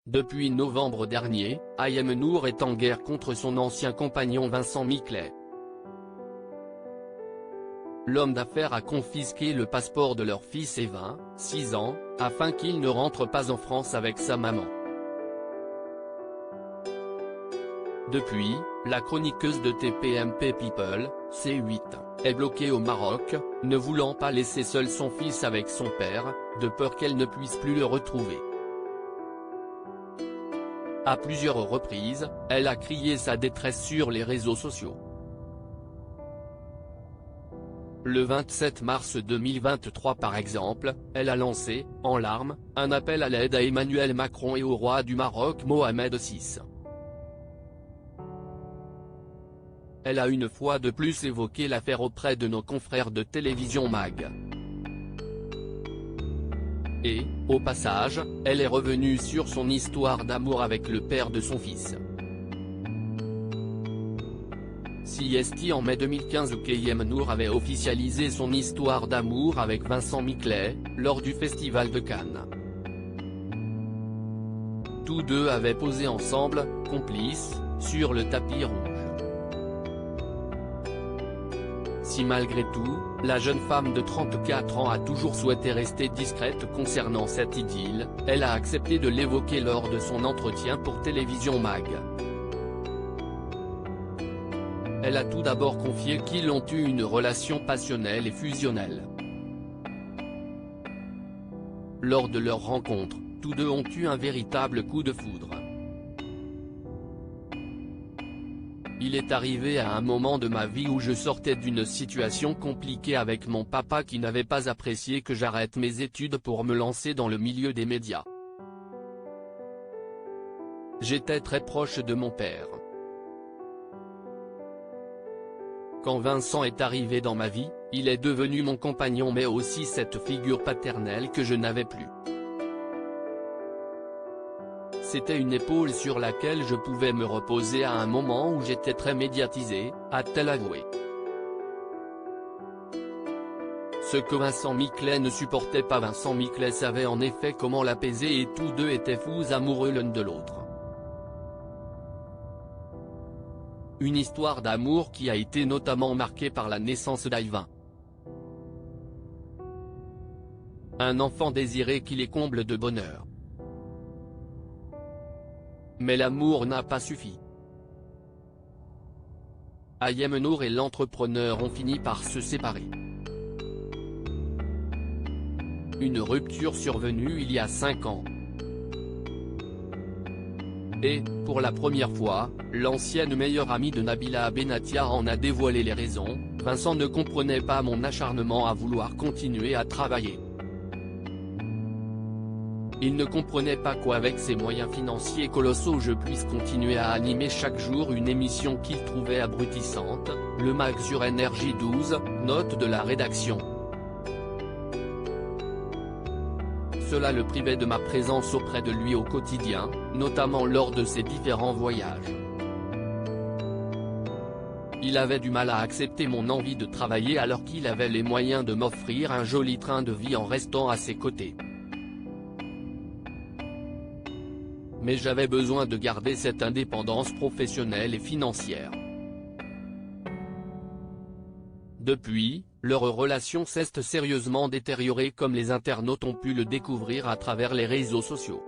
Depuis novembre dernier, Ayem Nour est en guerre contre son ancien compagnon Vincent Miclet. L'homme d'affaires a confisqué le passeport de leur fils Evin, 6 ans, afin qu'il ne rentre pas en France avec sa maman. Depuis, la chroniqueuse de TPMP People, C8, est bloquée au Maroc, ne voulant pas laisser seul son fils avec son père, de peur qu'elle ne puisse plus le retrouver. À plusieurs reprises, elle a crié sa détresse sur les réseaux sociaux. Le 27 mars 2023 par exemple, elle a lancé, en larmes, un appel à l'aide à Emmanuel Macron et au roi du Maroc Mohamed VI. Elle a une fois de plus évoqué l'affaire auprès de nos confrères de télévision MAG. Et, au passage, elle est revenue sur son histoire d'amour avec le père de son fils. CST en mai 2015 qu'Ayem Nour avait officialisé son histoire d'amour avec Vincent Miclet, lors du Festival de Cannes. Tous deux avaient posé ensemble, complices, sur le tapis rouge. Si malgré tout, la jeune femme de 34 ans a toujours souhaité rester discrète concernant cette idylle, elle a accepté de l'évoquer lors de son entretien pour Télévision MAG. Elle a tout d'abord confié qu'ils ont eu une relation passionnelle et fusionnelle. Lors de leur rencontre, tous deux ont eu un véritable coup de foudre. Il est arrivé à un moment de ma vie où je sortais d'une situation compliquée avec mon papa qui n'avait pas apprécié que j'arrête mes études pour me lancer dans le milieu des médias. J'étais très proche de mon père. Quand Vincent est arrivé dans ma vie, il est devenu mon compagnon mais aussi cette figure paternelle que je n'avais plus. C'était une épaule sur laquelle je pouvais me reposer à un moment où j'étais très médiatisé, a-t-elle avoué. Ce que Vincent Miclet ne supportait pas. Vincent Miclet savait en effet comment l'apaiser et tous deux étaient fous amoureux l'un de l'autre. Une histoire d'amour qui a été notamment marquée par la naissance d'Ayvin. Un enfant désiré qui les comble de bonheur. Mais l'amour n'a pas suffi. Ayem Nour et l'entrepreneur ont fini par se séparer. Une rupture survenue il y a 5 ans. Et, pour la première fois, l'ancienne meilleure amie de Nabila Benatia en a dévoilé les raisons. Vincent ne comprenait pas mon acharnement à vouloir continuer à travailler. Il ne comprenait pas qu'avec ses moyens financiers colossaux je puisse continuer à animer chaque jour une émission qu'il trouvait abrutissante, le MAG sur NRJ12, note de la rédaction. Cela le privait de ma présence auprès de lui au quotidien, notamment lors de ses différents voyages. Il avait du mal à accepter mon envie de travailler alors qu'il avait les moyens de m'offrir un joli train de vie en restant à ses côtés. Mais j'avais besoin de garder cette indépendance professionnelle et financière. Depuis, leur relation s'est sérieusement détériorée comme les internautes ont pu le découvrir à travers les réseaux sociaux.